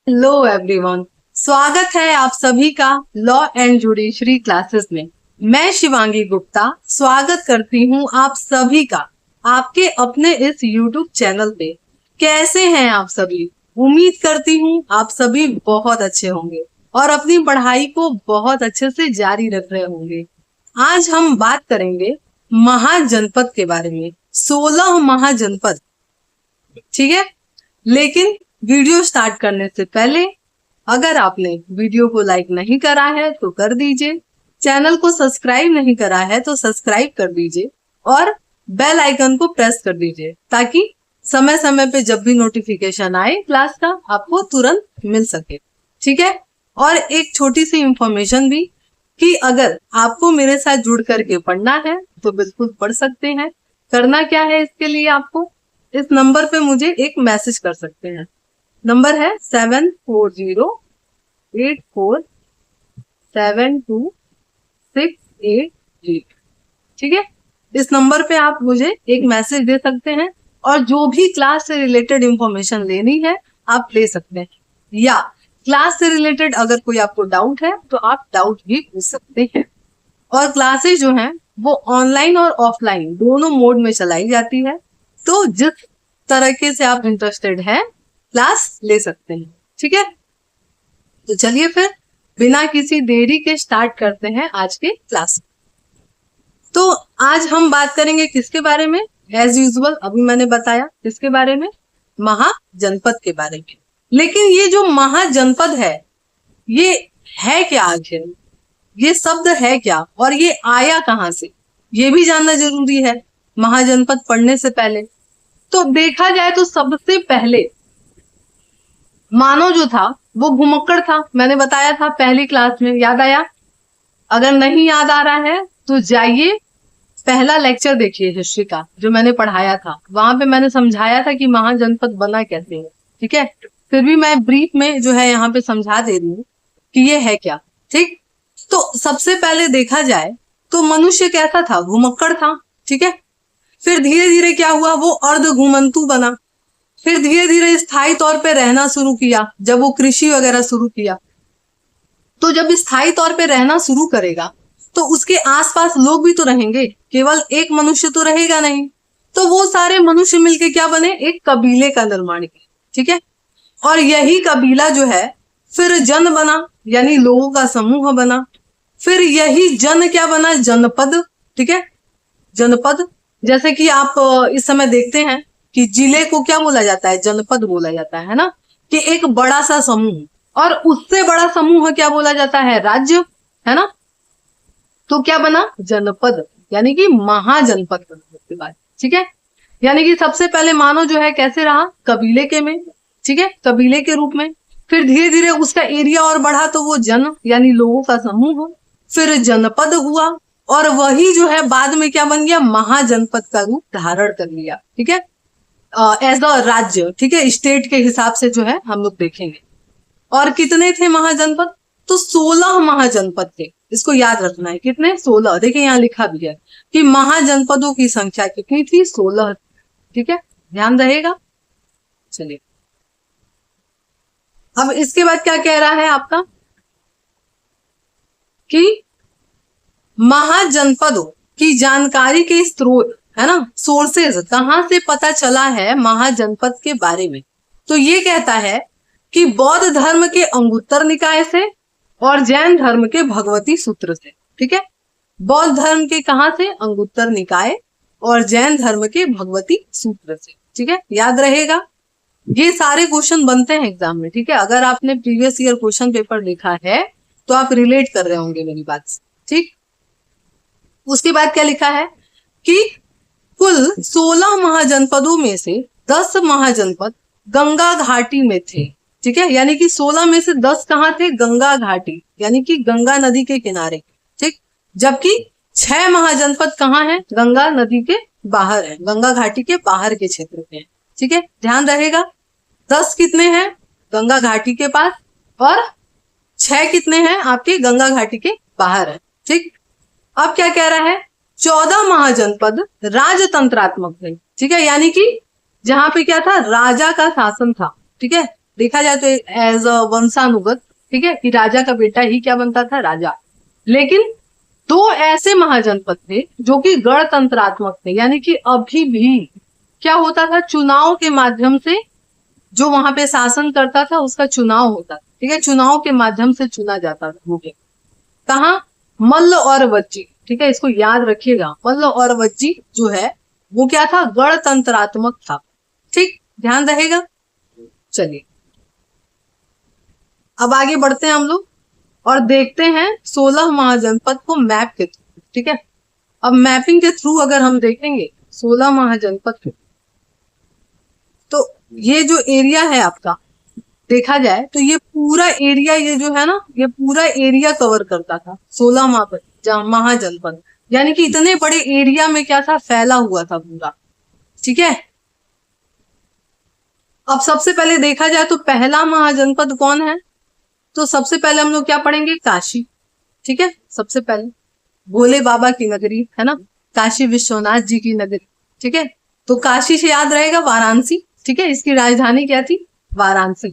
Hello everyone, स्वागत है आप सभी का लॉ एंड जुडिशरी क्लासेस में। मैं शिवांगी गुप्ता स्वागत करती हूँ आप सभी का आपके अपने इस यूट्यूब चैनल पे। कैसे हैं आप सभी? उम्मीद करती हूँ आप सभी बहुत अच्छे होंगे और अपनी पढ़ाई को बहुत अच्छे से जारी रख रहे होंगे। आज हम बात करेंगे महाजनपद के बारे में, 16 महाजनपद। ठीक है, लेकिन वीडियो स्टार्ट करने से पहले अगर आपने वीडियो को लाइक नहीं करा है तो कर दीजिए, चैनल को सब्सक्राइब नहीं करा है तो सब्सक्राइब कर दीजिए और बेल आइकन को प्रेस कर दीजिए ताकि समय समय पे जब भी नोटिफिकेशन आए क्लास का आपको तुरंत मिल सके। ठीक है, और एक छोटी सी इंफॉर्मेशन भी कि अगर आपको मेरे साथ जुड़ करके पढ़ना है तो बिल्कुल पढ़ सकते हैं। करना क्या है, इसके लिए आपको इस नंबर पे मुझे एक मैसेज कर सकते हैं। नंबर है 740847272680। ठीक है, इस नंबर पे आप मुझे एक मैसेज दे सकते हैं और जो भी क्लास से रिलेटेड इंफॉर्मेशन लेनी है आप ले सकते हैं, या क्लास से रिलेटेड अगर कोई आपको डाउट है तो आप डाउट भी पूछ सकते हैं। और क्लासेस जो हैं वो ऑनलाइन और ऑफलाइन दोनों मोड में चलाई जाती है, तो जिस तरीके से आप इंटरेस्टेड हैं क्लास ले सकते हैं। ठीक है, तो चलिए फिर बिना किसी देरी के स्टार्ट करते हैं आज के क्लास। तो आज हम बात करेंगे किसके बारे में? एज यूजुअल अभी मैंने बताया किसके बारे में, महाजनपद के बारे में। लेकिन ये जो महाजनपद है ये है क्या आखिर, ये शब्द है क्या और ये आया कहाँ से, ये भी जानना जरूरी है महाजनपद पढ़ने से पहले। तो देखा जाए तो सबसे पहले मानव जो था वो घुमक्कड़ था। मैंने बताया था पहली क्लास में, याद आया? अगर नहीं याद आ रहा है तो जाइए पहला लेक्चर देखिए हिस्ट्री का जो मैंने पढ़ाया था, वहां पे मैंने समझाया था कि महाजनपद बना कैसे है। ठीक है, फिर भी मैं ब्रीफ में जो है यहाँ पे समझा दे रही हूँ कि ये है क्या। ठीक, तो सबसे पहले देखा जाए तो मनुष्य कैसा था? घुमक्कड़ था। ठीक है, फिर धीरे धीरे क्या हुआ, वो अर्ध घुमंतु बना। फिर धीरे धीरे स्थायी तौर पे रहना शुरू किया जब वो कृषि वगैरह शुरू किया। तो जब स्थायी तौर पे रहना शुरू करेगा तो उसके आसपास लोग भी तो रहेंगे, केवल एक मनुष्य तो रहेगा नहीं। तो वो सारे मनुष्य मिलके क्या बने, एक कबीले का निर्माण किया। ठीक है, और यही कबीला जो है फिर जन बना, यानी लोगों का समूह बना। फिर यही जन क्या बना, जनपद। ठीक है, जनपद। जैसे कि आप इस समय देखते हैं कि जिले को क्या बोला जाता है, जनपद बोला जाता है ना, कि एक बड़ा सा समूह। और उससे बड़ा समूह क्या बोला जाता है, राज्य, है ना। तो क्या बना, जनपद, यानी कि महाजनपद बना उसके बाद। ठीक है, यानी कि सबसे पहले मानव जो है कैसे रहा, कबीले के में। ठीक है, कबीले के रूप में। फिर धीरे धीरे उसका एरिया और बढ़ा तो वो जन यानी लोगों का समूह, फिर जनपद हुआ और वही जो है बाद में क्या बन गया, महाजनपद का रूप धारण कर लिया। ठीक है, एज अ राज्य। ठीक है, स्टेट के हिसाब से जो है हम लोग देखेंगे। और कितने थे महाजनपद, तो 16 महाजनपद थे। इसको याद रखना है, कितने, 16। देखिए यहाँ लिखा भी है कि महाजनपदों की संख्या कितनी थी, 16। ठीक है, ध्यान रहेगा। चलिए अब इसके बाद क्या कह रहा है आपका कि महाजनपदों की जानकारी के स्रोत, है ना, सोर्सेज, कहां से पता चला है महाजनपद के बारे में। तो ये कहता है कि बौद्ध धर्म के अंगुत्तर निकाय से और जैन धर्म के भगवती सूत्र से। ठीक है, बौद्ध धर्म के कहां से, अंगुत्तर निकाय, और जैन धर्म के भगवती सूत्र से। ठीक है, याद रहेगा, ये सारे क्वेश्चन बनते हैं एग्जाम में। ठीक है, अगर आपने प्रीवियस ईयर क्वेश्चन पेपर देखा है तो आप रिलेट कर रहे होंगे मेरी बात से। ठीक, उसके बाद क्या लिखा है कि कुल 16 महाजनपदों में से 10 महाजनपद गंगा घाटी में थे। ठीक है, यानी कि 16 में से 10 कहाँ थे, गंगा घाटी, यानी कि गंगा नदी के किनारे। ठीक, जबकि 6 महाजनपद कहाँ हैं, गंगा नदी के बाहर है, गंगा घाटी के बाहर के क्षेत्र में है। ठीक है, ध्यान रहेगा। 10 कितने हैं, गंगा घाटी के पास, और 6 कितने हैं, आपके गंगा घाटी के बाहर है। ठीक, अब क्या कह रहा है, 14 महाजनपद राजतंत्रात्मक थे। ठीक है, यानी कि जहां पे क्या था, राजा का शासन था। ठीक है, देखा जाए तो एज अ वंशानुगत, ठीक है, कि राजा का बेटा ही क्या बनता था, राजा। लेकिन दो ऐसे महाजनपद थे जो कि गणतंत्रात्मक थे, यानी कि अभी भी क्या होता था, चुनाव के माध्यम से जो वहां पे शासन करता था उसका चुनाव होता था, ठीक है, चुनाव के माध्यम से चुना जाता था वो। कहाँ, मल्ल और वज्जी, ठीक है, इसको याद रखिएगा। मल्ल और वज्जी जो है वो क्या था, गणतंत्रात्मक था। ठीक, ध्यान रहेगा। चलिए अब आगे बढ़ते हैं हम लोग और देखते हैं 16 महाजनपद को मैप के थ्रू, ठीक है। अब मैपिंग के थ्रू अगर हम देखेंगे 16 महाजनपद को, तो ये जो एरिया है आपका, देखा जाए तो ये पूरा एरिया, ये जो है ना, ये पूरा एरिया कवर करता था 16 महाजनपद, यानी कि इतने बड़े एरिया में क्या था, फैला हुआ था पूरा, ठीक है। अब सबसे पहले देखा जाए तो पहला महाजनपद कौन है, तो सबसे पहले हम लोग क्या पढ़ेंगे, काशी, ठीक है। सबसे पहले भोले बाबा की नगरी है ना, काशी विश्वनाथ जी की नगरी, ठीक है। तो काशी से याद रहेगा वाराणसी, ठीक है, इसकी राजधानी क्या थी, वाराणसी,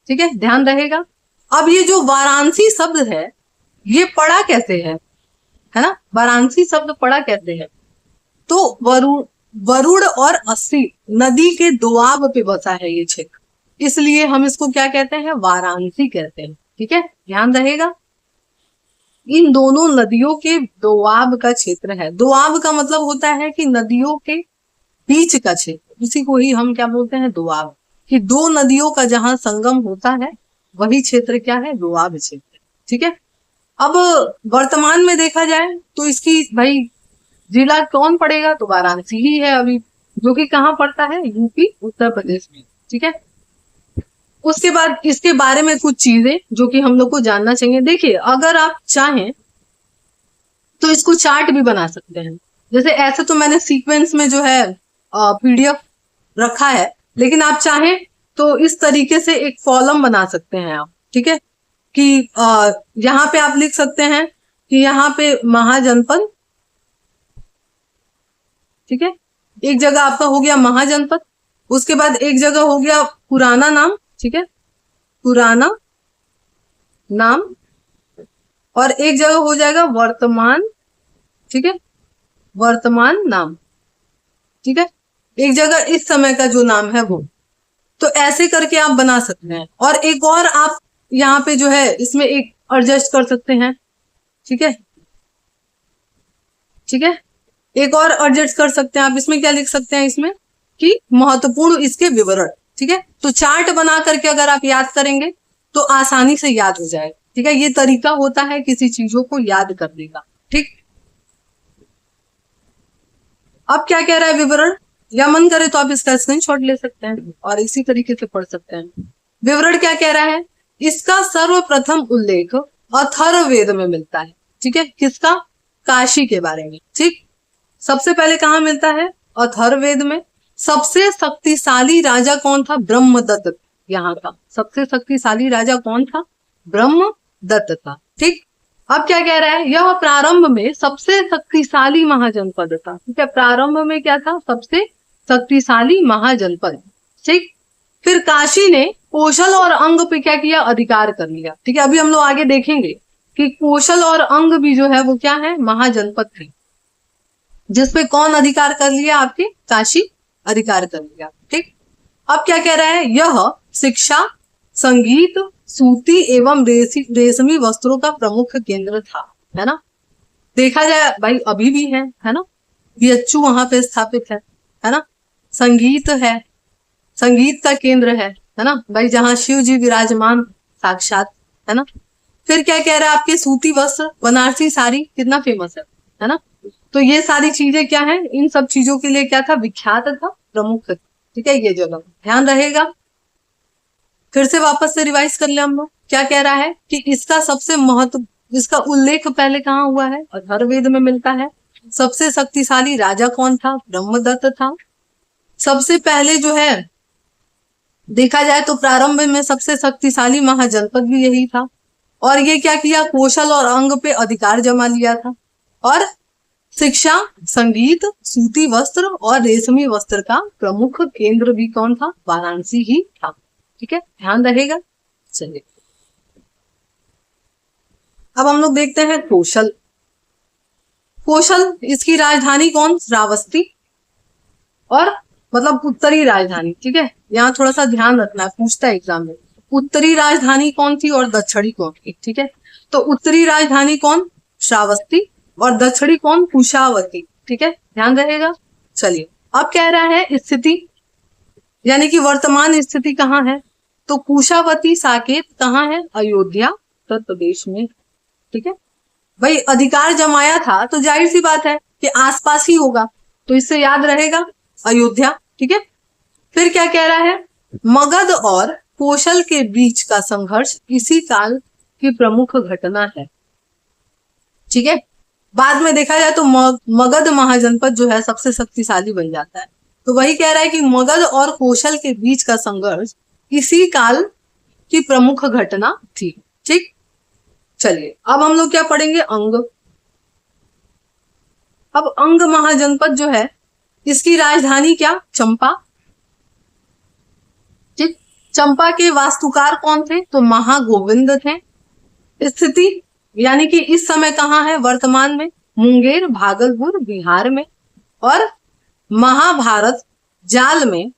ठीक है, ध्यान रहेगा। अब ये जो वाराणसी शब्द है ये पढ़ा कैसे है ना, वाराणसी शब्द पढ़ा कैसे है, तो वरुण और अस्सी नदी के दोआब पे बसा है ये क्षेत्र, इसलिए हम इसको क्या कहते हैं, वाराणसी कहते हैं, ठीक है, ध्यान रहेगा। इन दोनों नदियों के दोआब का क्षेत्र है। दोआब का मतलब होता है कि नदियों के बीच का क्षेत्र, उसी को ही हम क्या बोलते हैं, दोआब, कि दो नदियों का जहां संगम होता है वही क्षेत्र क्या है, दोआब क्षेत्र, ठीक है। अब वर्तमान में देखा जाए तो इसकी भाई जिला कौन पड़ेगा, तो वाराणसी ही है अभी, जो कि कहाँ पड़ता है, यूपी उत्तर प्रदेश में, ठीक है। उसके बाद इसके बारे में कुछ चीजें जो कि हम लोग को जानना चाहिए। देखिए अगर आप चाहें तो इसको चार्ट भी बना सकते हैं, जैसे ऐसे तो मैंने सीक्वेंस में जो है पीडीएफ रखा है, लेकिन आप चाहें तो इस तरीके से एक कॉलम बना सकते हैं आप, ठीक है, कि यहाँ पे आप लिख सकते हैं कि यहाँ पे महाजनपद, ठीक है, एक जगह आपका हो गया महाजनपद, उसके बाद एक जगह हो गया पुराना नाम, ठीक है, पुराना नाम, और एक जगह हो जाएगा वर्तमान, ठीक है, वर्तमान नाम, ठीक है, एक जगह इस समय का जो नाम है वो। तो ऐसे करके आप बना सकते हैं। और एक और आप यहाँ पे जो है इसमें एक एडजस्ट कर सकते हैं, ठीक है, ठीक है, एक और एडजस्ट कर सकते हैं आप। इसमें क्या लिख सकते हैं, इसमें कि महत्वपूर्ण इसके विवरण, ठीक है। तो चार्ट बना करके अगर आप याद करेंगे तो आसानी से याद हो जाएगा, ठीक है। ये तरीका होता है किसी चीजों को याद करने का, ठीक। अब क्या कह रहा है विवरण, या मन करे तो आप इसका स्क्रीनशॉट ले सकते हैं और इसी तरीके से पढ़ सकते हैं। विवरण क्या कह रहा है, इसका सर्वप्रथम उल्लेख अथर्ववेद में मिलता है, ठीक है, किसका, काशी के बारे में, ठीक। सबसे पहले कहाँ मिलता है, अथर्ववेद में। सबसे शक्तिशाली राजा कौन था, ब्रह्मदत्त, यहाँ का सबसे शक्तिशाली राजा कौन था, ब्रह्मदत्त था, ठीक। अब क्या कह रहा है, यह प्रारंभ में सबसे शक्तिशाली महाजनपद था, ठीक है, प्रारंभ में क्या था, सबसे शक्तिशाली महाजनपद, ठीक। फिर काशी ने कौशल और अंग पे क्या किया, अधिकार कर लिया, ठीक है। अभी हम लोग आगे देखेंगे कि कौशल और अंग भी जो है वो क्या है, महाजनपद थे, जिसपे कौन अधिकार कर लिया, आपके काशी अधिकार कर लिया, ठीक। अब क्या कह रहा है, यह शिक्षा, संगीत, सूती एवं रेशमी वस्त्रों का प्रमुख केंद्र था, है ना। देखा जाए भाई अभी भी है ना, बीएचयू वहां पे स्थापित है ना। संगीत है, संगीत का केंद्र है ना भाई, जहाँ शिव जी विराजमान साक्षात, है ना। फिर क्या कह रहा है, आपके सूती वस्त्र, बनारसी साड़ी कितना फेमस है ना। तो ये सारी चीजें क्या है, इन सब चीजों के लिए क्या था, विख्यात था, प्रमुख था, ठीक है, ये जगह ध्यान रहेगा। फिर से वापस से रिवाइज कर ले हम लोग, क्या कह रहा है कि इसका सबसे इसका उल्लेख पहले कहाँ हुआ है, अथर्ववेद में मिलता है। सबसे शक्तिशाली राजा कौन था, ब्रह्मदत्त था। सबसे पहले जो है देखा जाए तो प्रारंभ में सबसे शक्तिशाली महाजनपद भी यही था, और ये क्या किया, कौशल और अंग पे अधिकार जमा लिया था, और शिक्षा, संगीत, सूती वस्त्र और रेशमी वस्त्र का प्रमुख केंद्र भी कौन था, वाराणसी ही था, ठीक है, ध्यान रहेगा। चलिए अब हम लोग देखते हैं कौशल। कौशल, इसकी राजधानी कौन? श्रावस्ती। और मतलब उत्तरी राजधानी, ठीक है, यहाँ थोड़ा सा ध्यान रखना है, पूछता है एग्जाम में, उत्तरी राजधानी कौन थी और दक्षिणी कौन थी, ठीक है। तो उत्तरी राजधानी कौन? श्रावस्ती। और दक्षिणी कौन? कुशावती, ठीक है, ध्यान रहेगा। चलिए अब कह रहा है स्थिति, यानी कि वर्तमान स्थिति कहाँ है? तो कुशावती साकेत कहाँ है? अयोध्या, उत्तर प्रदेश में, ठीक है। भाई अधिकार जमाया था तो जाहिर सी बात है कि आसपास ही होगा, तो इससे याद रहेगा अयोध्या, ठीक है। फिर क्या कह रहा है? मगध और कौशल के बीच का संघर्ष इसी काल की प्रमुख घटना है, ठीक है। बाद में देखा जाए तो मगध महाजनपद जो है सबसे शक्तिशाली बन जाता है। तो वही कह रहा है कि मगध और कौशल के बीच का संघर्ष इसी काल की प्रमुख घटना थी, ठीक। चलिए अब हम लोग क्या पढ़ेंगे? अंग। अब अंग महाजनपद जो है इसकी राजधानी क्या? चंपा, ठीक। चंपा के वास्तुकार कौन थे? तो महागोविंद थे। स्थिति यानी कि इस समय कहाँ है? वर्तमान में मुंगेर, भागलपुर, बिहार में। और महाभारत जाल में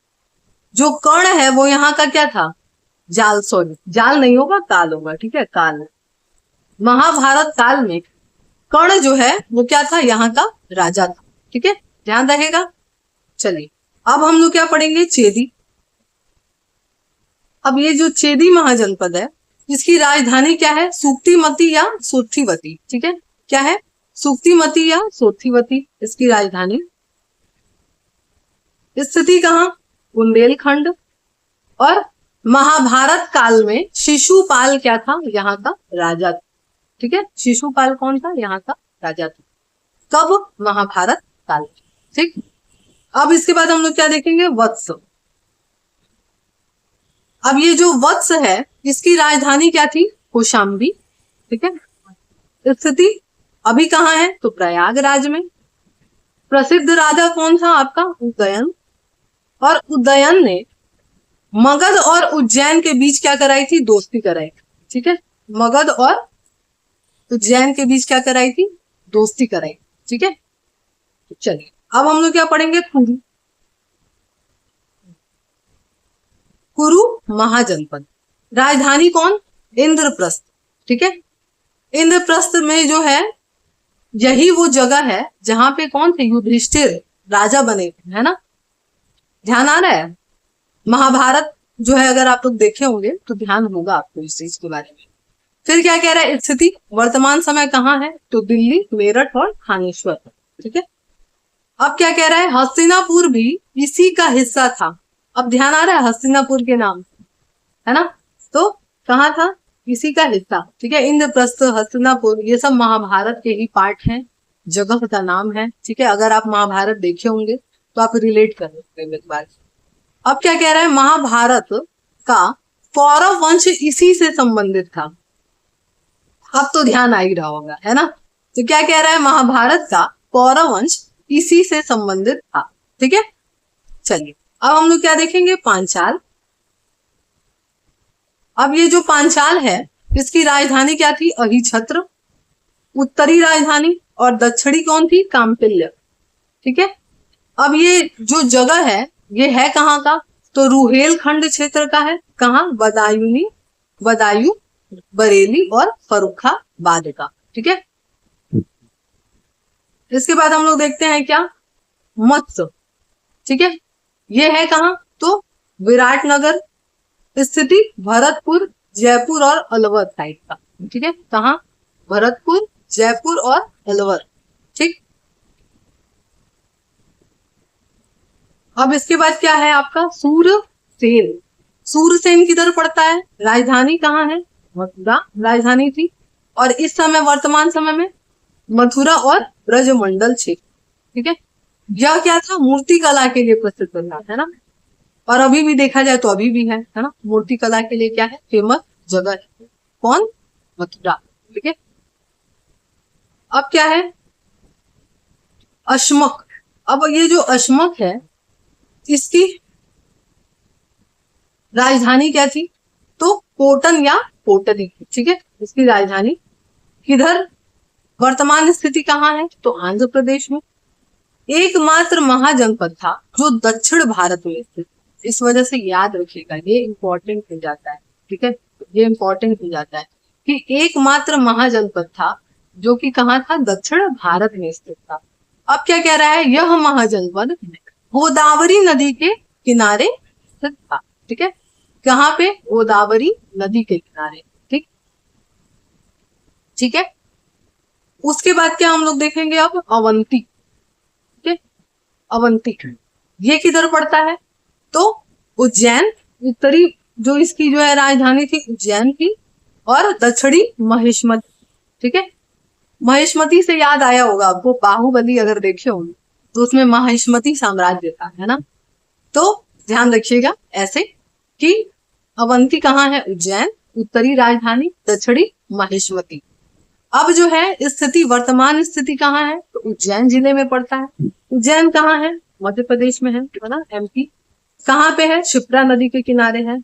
जो कर्ण है वो यहाँ का क्या था? जाल, सॉरी जाल नहीं होगा, काल होगा, ठीक है, काल। महाभारत काल में कर्ण जो है वो क्या था? यहाँ का राजा था, ठीक है, ध्यान रहेगा। चलिए अब हम लोग क्या पढ़ेंगे? चेदी। अब ये जो चेदी महाजनपद है इसकी राजधानी क्या है? सूक्तिमती या सोठीवती, ठीक है, क्या है? सूक्तिमती या सोठीवती इसकी राजधानी। स्थिति कहाँ? बुंदेलखंड। और महाभारत काल में शिशुपाल क्या था? यहाँ का राजा था, ठीक है, शिशुपाल कौन था? यहाँ का राजा था। कब? महाभारत काल, ठीक। अब इसके बाद हम लोग क्या देखेंगे? वत्स। अब ये जो वत्स है इसकी राजधानी क्या थी? कौशाम्बी, ठीक है। स्थिति अभी कहाँ है? तो प्रयागराज में। प्रसिद्ध राजा कौन था आपका? उदयन। और उदयन ने मगध और उज्जैन के बीच क्या कराई थी? दोस्ती कराई, ठीक है। मगध और उज्जैन के बीच क्या कराई थी? दोस्ती कराई, ठीक है। चलिए अब हम लोग क्या पढ़ेंगे? कुरु। कुरु महाजनपद, राजधानी कौन? इंद्रप्रस्थ, ठीक है। इंद्रप्रस्थ में जो है यही वो जगह है जहां पे कौन थे? युधिष्ठिर राजा बने थे, है ना, ध्यान आ रहा है। महाभारत जो है अगर आप लोग देखे होंगे तो ध्यान होगा आपको इस चीज के बारे में। फिर क्या कह रहा है? स्थिति वर्तमान समय कहाँ है? तो दिल्ली, मेरठ और थानेश्वर, ठीक है। अब क्या कह रहा है? हस्तिनापुर भी इसी का हिस्सा था। अब ध्यान आ रहा है हस्तिनापुर के नाम, है ना, तो कहाँ था? इसी का हिस्सा, ठीक है। इंद्रप्रस्थ, हस्तिनापुर ये सब महाभारत के ही पार्ट हैं, जगह का नाम है, ठीक है। अगर आप महाभारत देखे होंगे तो आप रिलेट कर सकते हैं इस बात। अब क्या कह रहा है? महाभारत का कौरव वंश इसी से संबंधित था। अब तो ध्यान आ ही रहा होगा, है ना। तो क्या कह रहा है? महाभारत का कौरव वंश इसी से संबंधित था, ठीक है। चलिए अब हम लोग क्या देखेंगे? पांचाल। अब ये जो पांचाल है इसकी राजधानी क्या थी? अहिछत्र। उत्तरी राजधानी और दक्षिणी कौन थी? काम्पिल्य, ठीक है। अब ये जो जगह है ये है कहाँ का? तो रुहेलखंड क्षेत्र का है। कहाँ? बदायूनी, बदायूं, बरेली और फर्रुखाबाद का, ठीक है। इसके बाद हम लोग देखते हैं क्या? मत्स्य, ठीक है, ये है कहाँ? तो विराटनगर। स्थिति भरतपुर, जयपुर और अलवर साइड का, ठीक है। कहाँ? भरतपुर, जयपुर और अलवर, ठीक। अब इसके बाद क्या है आपका? सूरसेन। सूरसेन किधर पड़ता है? राजधानी कहाँ है? मथुरा राजधानी थी। और इस समय वर्तमान समय में मथुरा और ब्रजमंडल क्षेत्र, ठीक है। यह क्या था? मूर्ति कला के लिए प्रसिद्ध था, है ना। और अभी भी देखा जाए तो अभी भी है ना, मूर्ति कला के लिए क्या है? फेमस जगह है। कौन? मथुरा, ठीक है। अब क्या है? अश्मक। अब ये जो अश्मक है इसकी राजधानी क्या थी? तो कोटन या कोटरी, ठीक है, इसकी राजधानी। किधर? वर्तमान स्थिति कहाँ है? तो आंध्र प्रदेश में। एकमात्र महाजनपद था जो दक्षिण भारत में स्थित, इस वजह से याद रखिएगा, ये इंपॉर्टेंट हो जाता है, ठीक है, ये इंपॉर्टेंट हो जाता है कि एकमात्र महाजनपद था जो कि कहाँ था? दक्षिण भारत में स्थित था। अब क्या कह रहा है? यह महाजनपद गोदावरी नदी के किनारे स्थित था, ठीक है, कहाँ पे? गोदावरी नदी के किनारे, ठीक, ठीक है। उसके बाद क्या हम लोग देखेंगे? अब अवंती, ठीक है, अवंती ये किधर पड़ता है? तो उज्जैन, उत्तरी जो इसकी जो है राजधानी थी उज्जैन की, और दक्षिणी महेशमती, ठीक है। महेशमती से याद आया होगा आपको, बाहुबली अगर देखे होंगे तो उसमें महेशमती साम्राज्य था, है ना। तो ध्यान रखिएगा ऐसे कि अवंती कहाँ है? उज्जैन, उत्तरी राजधानी, दक्षिणी महेशमती। अब जो है स्थिति, वर्तमान स्थिति कहाँ है? तो उज्जैन जिले में पड़ता है। उज्जैन कहाँ है? मध्य प्रदेश में है ना, एमपी। कहाँ पे है? शिप्रा नदी के किनारे है,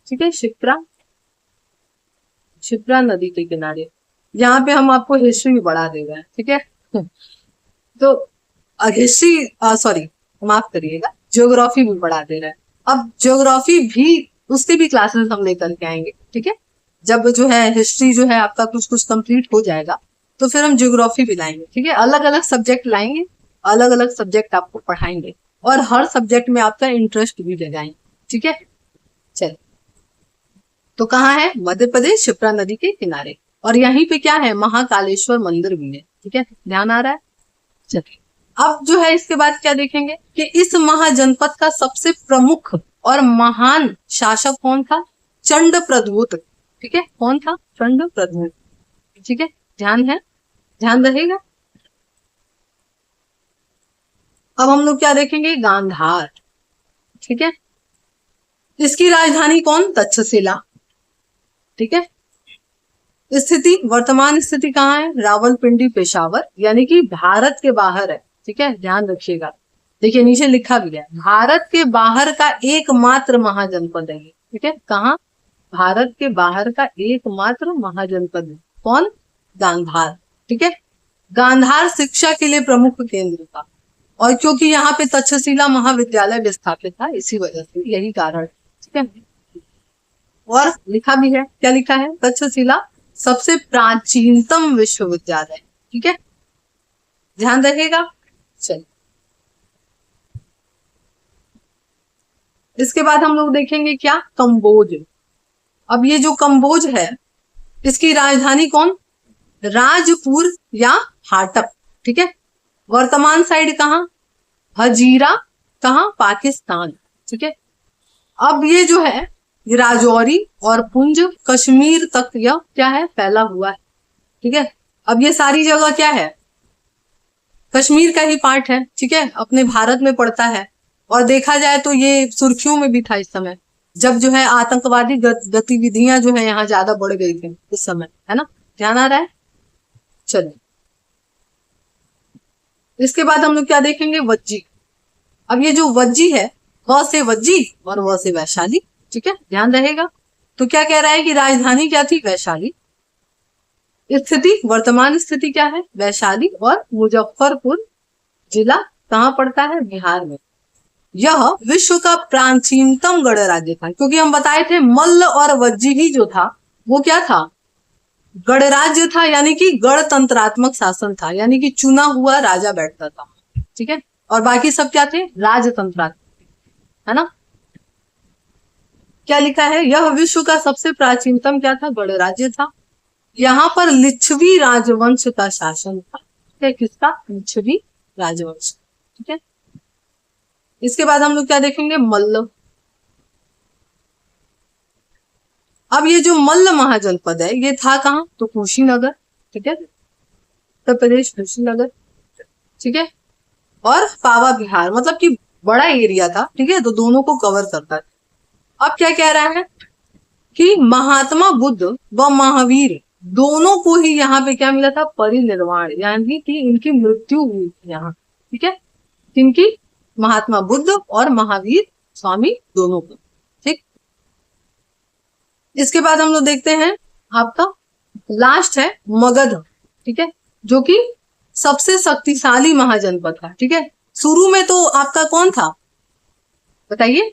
ठीक है, शिप्रा नदी के किनारे। यहाँ पे हम आपको हिस्ट्री भी बढ़ा दे रहे हैं, ठीक है। तो हिस्ट्री, सॉरी माफ करिएगा, ज्योग्राफी भी बढ़ा दे रहे हैं। अब ज्योग्राफी भी, उसके भी क्लासेस हम लेकर के आएंगे, ठीक है। जब जो है हिस्ट्री जो है आपका कुछ कुछ कंप्लीट हो जाएगा तो फिर हम ज्योग्राफी भी लाएंगे, ठीक है। अलग अलग सब्जेक्ट लाएंगे, अलग अलग सब्जेक्ट आपको पढ़ाएंगे और हर सब्जेक्ट में आपका इंटरेस्ट भी लगाएंगे, ठीक है। चलिए, तो कहाँ है? मध्य प्रदेश, शिप्रा नदी के किनारे। और यहीं पे क्या है? महाकालेश्वर मंदिर भी है, ठीक है, ध्यान आ रहा है। चलिए, अब जो है इसके बाद क्या देखेंगे कि इस महाजनपद का सबसे प्रमुख और महान शासक कौन था? चंड प्रद्भुत, ठीक है, कौन था? चंड प्रद्भुत, ठीक है, ध्यान है, ध्यान रहेगा। अब हम लोग क्या देखेंगे? गांधार, ठीक है, इसकी राजधानी कौन? तक्षशिला, ठीक है। स्थिति, वर्तमान स्थिति कहाँ है? रावलपिंडी, पेशावर, यानी कि भारत के बाहर है, ठीक है, ध्यान रखिएगा। देखिए नीचे लिखा भी है, भारत के बाहर का एकमात्र महाजनपद है, ठीक है। कहाँ? भारत के बाहर का एकमात्र महाजनपद है। कौन? गांधार, ठीक है। गांधार शिक्षा के लिए प्रमुख केंद्र था, और क्योंकि यहाँ पे तक्षशिला महाविद्यालय भी स्थापित था, इसी वजह से, यही कारण, ठीक है। और लिखा भी है, क्या लिखा है? तक्षशिला सबसे प्राचीनतम विश्वविद्यालय, ठीक है, ध्यान रखिएगा। चलिए, इसके बाद हम लोग देखेंगे क्या? कंबोज। अब ये जो कंबोज है इसकी राजधानी कौन? राजपुर या हाटप, ठीक है। वर्तमान साइड कहाँ? हजीरा, कहाँ? पाकिस्तान, ठीक है। अब ये जो है राजौरी और पुंज कश्मीर तक यह क्या है? फैला हुआ है, ठीक है। अब ये सारी जगह क्या है? कश्मीर का ही पार्ट है, ठीक है, अपने भारत में पड़ता है। और देखा जाए तो ये सुर्खियों में भी था इस समय, जब जो है आतंकवादी गतिविधियां जो है यहाँ ज्यादा बढ़ गई थी इस समय, है ना, ध्यान आ रहा है। चलिए, इसके बाद हम लोग क्या देखेंगे? वज्जी। अब ये जो वज्जी है, व से वज्जी और व से वैशाली, ठीक है, ध्यान रहेगा। तो क्या कह रहा है कि राजधानी क्या थी? वैशाली। स्थिति, वर्तमान स्थिति क्या है? वैशाली और मुजफ्फरपुर जिला कहाँ पड़ता है? बिहार में। यह विश्व का प्राचीनतम गणराज्य था, क्योंकि हम बताए थे मल्ल और वज्जी ही जो था वो क्या था? गणराज्य था, यानी कि गणतंत्रात्मक शासन था, यानी कि चुना हुआ राजा बैठता था, ठीक है। और बाकी सब क्या थे? राजतंत्रात्मक, है ना। क्या लिखा है? यह विश्व का सबसे प्राचीनतम क्या था? गणराज्य था। यहाँ पर लिच्छवी राजवंश का शासन था, ठीक है, किसका? लिच्छवी राजवंश, ठीक है। इसके बाद हम लोग क्या देखेंगे? मल्ल। अब ये जो मल्ल महाजनपद है ये था कहाँ? तो कुशीनगर, ठीक है, उत्तर प्रदेश, कुशीनगर, ठीक है। और पावा बिहार, मतलब कि बड़ा एरिया था, ठीक है, तो दोनों को कवर करता था। अब क्या कह रहा है कि महात्मा बुद्ध व महावीर दोनों को ही यहाँ पे क्या मिला था? परिनिर्वाण, यानी कि इनकी मृत्यु हुई थी यहाँ, ठीक है, किनकी? महात्मा बुद्ध और महावीर स्वामी दोनों को, इसके बाद हम लोग देखते हैं आपका लास्ट है मगध, ठीक है, जो कि सबसे शक्तिशाली महाजनपद था। ठीक है, शुरू में तो आपका कौन था बताइए,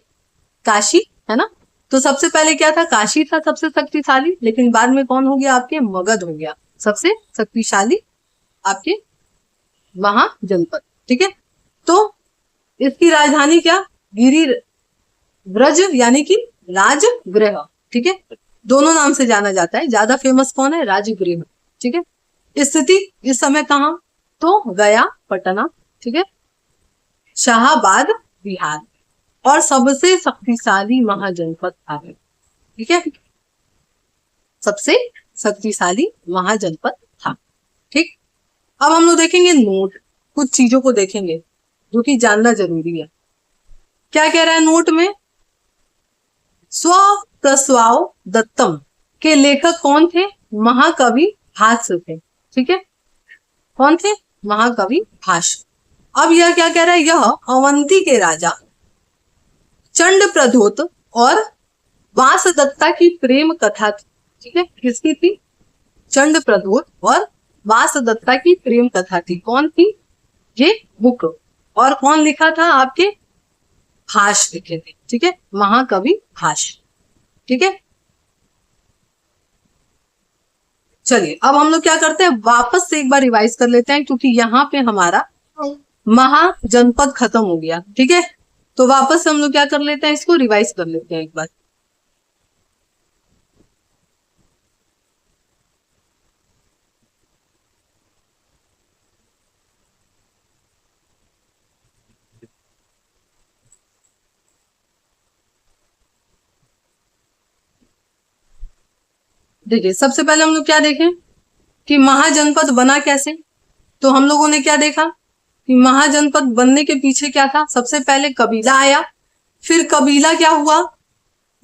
काशी है ना। तो सबसे पहले क्या था, काशी था सबसे शक्तिशाली, लेकिन बाद में कौन हो गया आपके, मगध हो गया सबसे शक्तिशाली आपके महाजनपद। ठीक है, तो इसकी राजधानी क्या, गिरि ब्रज यानी कि राजगृह। ठीक है, दोनों नाम से जाना जाता है, ज्यादा फेमस कौन है, राजगृह। ठीक है, स्थिति इस समय कहाँ, तो गया पटना। ठीक है, शाहाबाद बिहार, और सबसे शक्तिशाली महाजनपद था। ठीक है, सबसे शक्तिशाली महाजनपद था। ठीक, अब हम लोग देखेंगे नोट, कुछ चीजों को देखेंगे जो कि जानना जरूरी है। क्या कह रहा है नोट में, स्व प्रस्वाव दत्तम के लेखक कौन थे, महाकवि भाष्य थे। ठीक है, कौन थे, महाकवि भाष्य। अब यह क्या कह रहा है, यह अवंती के राजा चंड प्रद्योत और वासदत्ता की प्रेम कथा थी। ठीक है, किसकी थी, चंड प्रद्योत और वासदत्ता की प्रेम कथा थी। कौन थी ये बुक, और कौन लिखा था, आपके भाष्य लिखे थे। ठीक है, महाकवि भाष्य। ठीक है, चलिए अब हम लोग क्या करते हैं, वापस से एक बार रिवाइज कर लेते हैं, क्योंकि यहाँ पे हमारा महाजनपद खत्म हो गया। ठीक है, तो वापस से हम लोग क्या कर लेते हैं, इसको रिवाइज कर लेते हैं एक बार। देखिए सबसे पहले हम लोग क्या देखें कि महाजनपद बना कैसे। तो हम लोगों ने क्या देखा कि महाजनपद बनने के पीछे क्या था, सबसे पहले कबीला आया, फिर कबीला क्या हुआ,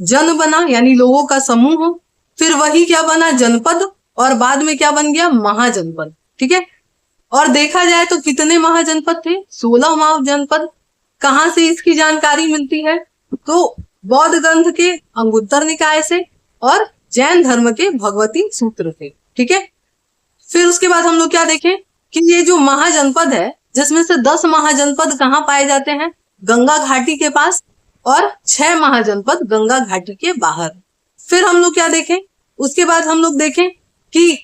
जन बना यानी लोगों का समूह, फिर वही क्या बना, जनपद, और बाद में क्या बन गया, महाजनपद। ठीक है, और देखा जाए तो कितने महाजनपद थे, 16 महाजनपद। कहां से इसकी जानकारी मिलती है, तो बौद्ध ग्रंथ के अंगुत्तर निकाय से और जैन धर्म के भगवती सूत्र से। ठीक है, फिर उसके बाद हम लोग क्या देखें कि ये जो महाजनपद है, जिसमें से 10 महाजनपद कहाँ पाए जाते हैं, गंगा घाटी के पास, और 6 महाजनपद गंगा घाटी के बाहर। फिर हम लोग क्या देखें, उसके बाद हम लोग देखें कि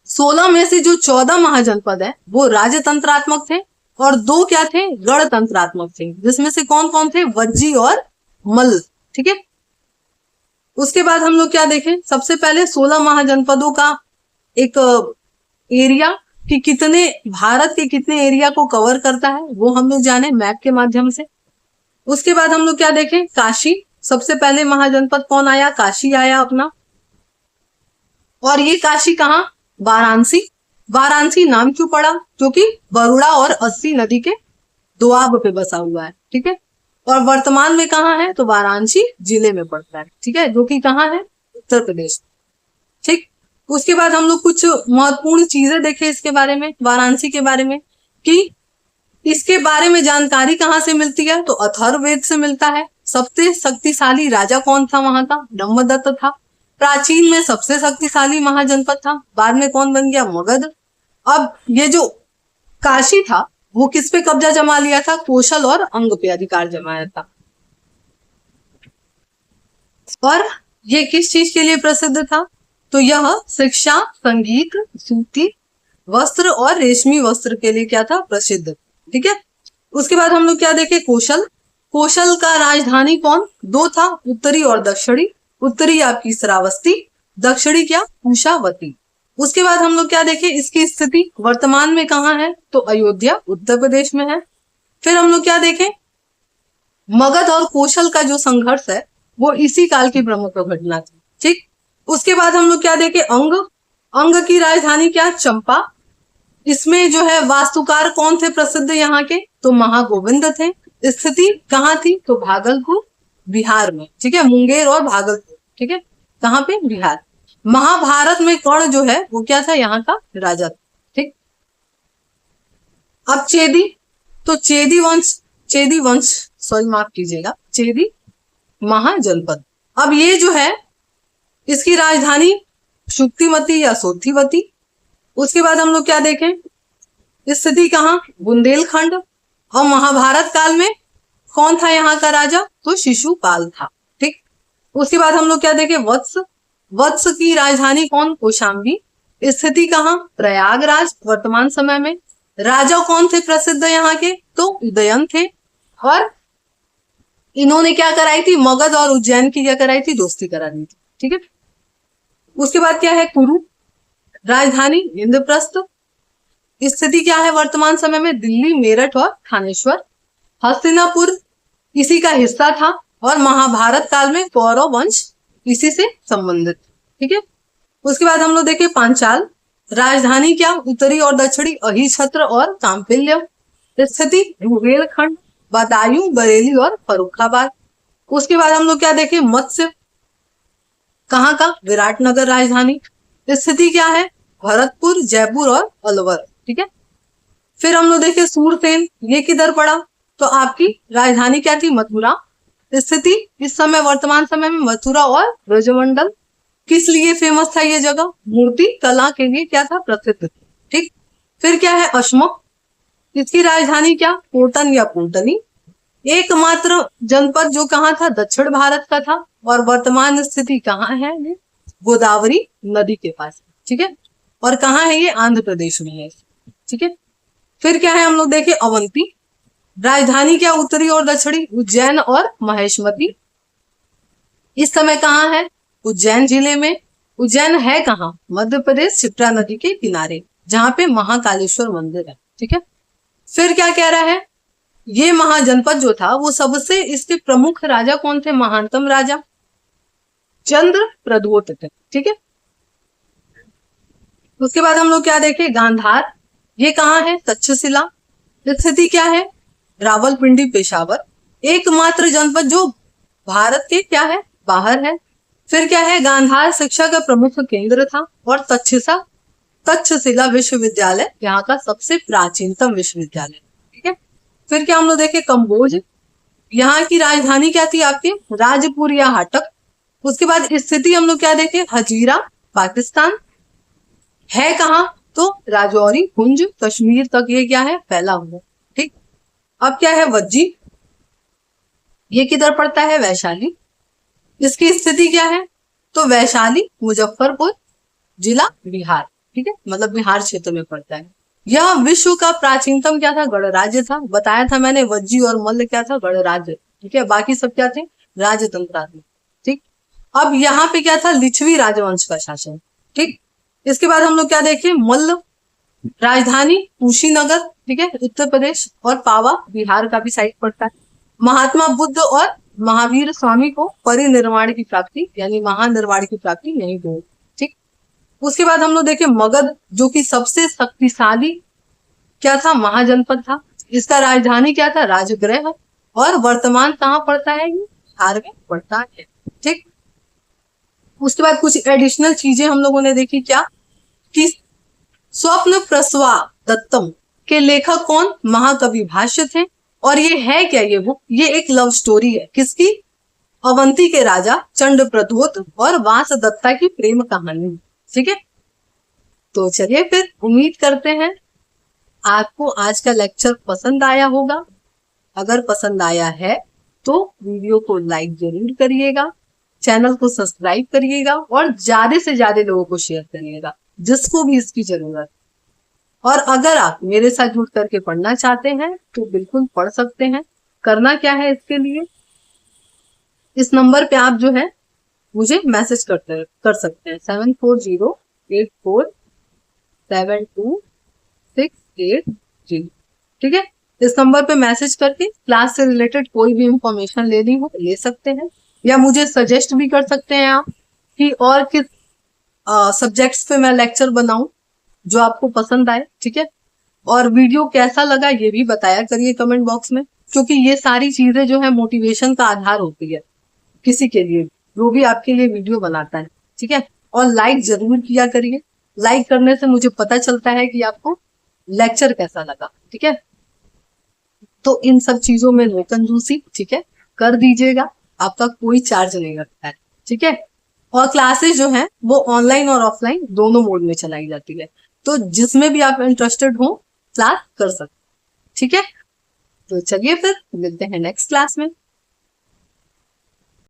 16 में से जो 14 महाजनपद है वो राजतंत्रात्मक थे, और 2 क्या थे, गणतंत्रात्मक थे, जिसमें से कौन कौन थे, वज्जी और मल्ल। ठीक है, उसके बाद हम लोग क्या देखें, सबसे पहले 16 महाजनपदों का एक एरिया कि कितने, भारत के कितने एरिया को कवर करता है वो हम लोग जाने मैप के माध्यम से। उसके बाद हम लोग क्या देखें, काशी, सबसे पहले महाजनपद कौन आया, काशी आया अपना। और ये काशी कहाँ, वाराणसी। वाराणसी नाम क्यों पड़ा, क्योंकि बरुड़ा और अस्सी नदी के दोआब पे बसा हुआ है। ठीक है, और वर्तमान में कहाँ है, तो वाराणसी जिले में पड़ता है। ठीक है, जो कि कहाँ है, उत्तर प्रदेश। ठीक, उसके बाद हम लोग कुछ महत्वपूर्ण चीजें देखें इसके बारे में, वाराणसी के बारे में, कि इसके बारे में जानकारी कहाँ से मिलती है, तो अथर्ववेद से मिलता है। सबसे शक्तिशाली राजा कौन था वहां का, ब्रह्मदत्त था। प्राचीन में सबसे शक्तिशाली महाजनपद था, बाद में कौन बन गया, मगध। अब ये जो काशी था वो किस पे कब्जा जमा लिया था, कौशल और अंग पे अधिकार जमाया था। और ये किस चीज के लिए प्रसिद्ध था, तो यह शिक्षा, संगीत, सूती वस्त्र और रेशमी वस्त्र के लिए क्या था, प्रसिद्ध। ठीक है, उसके बाद हम लोग क्या देखें, कौशल। कौशल का राजधानी कौन, 2 था, उत्तरी और दक्षिणी। उत्तरी आपकी श्रावस्ती, दक्षिणी क्या, कुशावती। उसके बाद हम लोग क्या देखें, इसकी स्थिति वर्तमान में कहाँ है, तो अयोध्या उत्तर प्रदेश में है। फिर हम लोग क्या देखें, मगध और कौशल का जो संघर्ष है वो इसी काल की प्रमुख घटना थी। ठीक, उसके बाद हम लोग क्या देखें, अंग। अंग की राजधानी क्या, चंपा। इसमें जो है वास्तुकार कौन थे प्रसिद्ध यहाँ के, तो महागोविंद थे। स्थिति कहाँ थी, तो भागलपुर बिहार में। ठीक है, मुंगेर और भागलपुर। ठीक है, कहाँ पे, बिहार। महाभारत में कर्ण जो है वो क्या था, यहाँ का राजा था। ठीक, अब चेदी, तो चेदी वंश सॉरी माफ कीजिएगा, चेदी महाजनपद। अब ये जो है इसकी राजधानी शुक्तिमती या सोथिवती। उसके बाद हम लोग क्या देखें, स्थिति कहाँ, बुंदेलखंड। और महाभारत काल में कौन था यहाँ का राजा, तो शिशुपाल था। ठीक, उसके बाद हम लोग क्या देखें, वत्स। वत्स की राजधानी कौन, कौशाम्बी। स्थिति कहाँ, प्रयागराज वर्तमान समय में। राजा कौन थे प्रसिद्ध यहाँ के, तो उदयन थे। और इन्होंने क्या कराई थी, मगध और उज्जैन की क्या कराई थी, दोस्ती करा दी थी। ठीक है, उसके बाद क्या है, कुरु। राजधानी इंद्रप्रस्थ। स्थिति क्या है वर्तमान समय में, दिल्ली, मेरठ और थानेश्वर। हस्तिनापुर इसी का हिस्सा था और महाभारत काल में कौरव वंश इसी से संबंधित। ठीक है, उसके बाद हम लोग देखें पांचाल। राजधानी क्या, उत्तरी और दक्षिणी अहिछत्र और कांपिल्य। स्थिति बुंदेलखंड, बदायूं, बरेली और फर्रुखाबाद। उसके बाद हम लोग क्या देखें, मत्स्य। कहाँ का, विराटनगर राजधानी। स्थिति क्या है, भरतपुर, जयपुर और अलवर। ठीक है, फिर हम लोग देखें सूरसेन, ये किधर पड़ा, तो आपकी राजधानी क्या थी, मथुरा। स्थिति इस समय वर्तमान समय में मथुरा और ब्रजमंडल। किस लिए फेमस था ये जगह, मूर्ति कला के लिए क्या था, प्रसिद्ध। ठीक, फिर क्या है, अशमक। इसकी राजधानी क्या, कोटन या कोटनी। एकमात्र जनपद जो कहाँ था, दक्षिण भारत का था। और वर्तमान स्थिति कहाँ है, ये गोदावरी नदी के पास। ठीक है, और कहाँ है ये, आंध्र प्रदेश में है। ठीक है, फिर क्या है, हम लोग देखें अवंती। राजधानी क्या, उत्तरी और दक्षिणी उज्जैन और महेशमती। इस समय कहाँ है, उज्जैन जिले में। उज्जैन है कहाँ, मध्य प्रदेश, शिप्रा नदी के किनारे, जहां पे महाकालेश्वर मंदिर है। ठीक है, फिर क्या कह रहा है, ये महाजनपद जो था वो सबसे, इसके प्रमुख राजा कौन थे, महानतम राजा चंद्र प्रद्योत थे। ठीक है, उसके बाद हम लोग क्या देखें, गांधार। ये कहाँ है, तक्षशिला। स्थिति क्या है, रावलपिंडी, पेशावर। एकमात्र जनपद जो भारत के क्या है, बाहर है। फिर क्या है, गांधार शिक्षा का प्रमुख केंद्र था। और तक्षशिला विश्वविद्यालय यहाँ का सबसे प्राचीनतम विश्वविद्यालय। ठीक है, फिर क्या हम लोग देखें, कंबोज। यहाँ की राजधानी क्या थी आपकी, राजपुर या हाटक। उसके बाद स्थिति हम लोग क्या देखें, हजीरा, पाकिस्तान। है कहाँ, तो राजौरी, हुंज, कश्मीर तक ये क्या है, फैला हुआ। ठीक, अब क्या है, वज्जी। ये किधर पड़ता है, वैशाली। इसकी स्थिति क्या है, तो वैशाली, मुजफ्फरपुर जिला, बिहार। ठीक है, मतलब बिहार क्षेत्र में पड़ता है। यह विश्व का प्राचीनतम क्या था, गणराज्य था। बताया था मैंने, वज्जी और मल्ल क्या था, गणराज्य। ठीक है, बाकी सब क्या थे, राजतंत्र थे। ठीक, अब यहाँ पे क्या था, लिच्छवी राजवंश का शासन। ठीक, इसके बाद हम लोग क्या देखें, मल्ल। राजधानी कुशीनगर, ठीक है, उत्तर प्रदेश। और पावा बिहार का भी साइड पड़ता है। महात्मा बुद्ध और महावीर स्वामी को परिनिर्वाण की प्राप्ति यानी महानिर्वाण की प्राप्ति यही हुई। ठीक, उसके बाद हम लोग देखें मगध, जो कि सबसे शक्तिशाली क्या था, महाजनपद था। इसका राजधानी क्या था, राजगृह। और वर्तमान कहाँ पड़ता है, ये बिहार में पड़ता है। ठीक, उसके बाद कुछ एडिशनल चीजें हम लोगों ने देखी, क्या कि स्वप्न प्रसवा दत्तम के लेखक कौन, महाकवि भाष्य थे। और ये है क्या, ये बुक, ये एक लव स्टोरी है, किसकी, अवंती के राजा चंड प्रद्योत और वास दत्ता की प्रेम कहानी। ठीक है, तो चलिए फिर उम्मीद करते हैं आपको आज का लेक्चर पसंद आया होगा। अगर पसंद आया है तो वीडियो को लाइक जरूर करिएगा, चैनल को सब्सक्राइब करिएगा और ज्यादा से ज्यादा लोगों को शेयर करिएगा जिसको भी इसकी जरूरत। और अगर आप मेरे साथ जुड़ करके पढ़ना चाहते हैं तो बिल्कुल पढ़ सकते हैं। करना क्या है इसके लिए, इस नंबर पे आप जो है मुझे मैसेज कर सकते हैं 740847272680। ठीक है, इस नंबर पे मैसेज करके क्लास से रिलेटेड कोई भी इंफॉर्मेशन लेनी हो ले सकते हैं, या मुझे सजेस्ट भी कर सकते हैं आप कि और किस सब्जेक्ट्स पे मैं लेक्चर बनाऊं जो आपको पसंद आए। ठीक है, और वीडियो कैसा लगा ये भी बताया करिए कमेंट बॉक्स में, क्योंकि ये सारी चीजें जो है मोटिवेशन का आधार होती है किसी के लिए जो भी आपके लिए वीडियो बनाता है। ठीक है, और लाइक जरूर किया करिए, लाइक करने से मुझे पता चलता है कि आपको लेक्चर कैसा लगा। ठीक है, तो इन सब चीजों में नो कंजूसी, ठीक है, कर दीजिएगा, आपका कोई चार्ज नहीं लगता है। ठीक है, और क्लासेस जो हैं वो ऑनलाइन और ऑफलाइन दोनों मोड में चलाई जाती है, तो जिसमें भी आप इंटरेस्टेड हो क्लास कर सकते, ठीक है। तो चलिए फिर मिलते हैं नेक्स्ट क्लास में।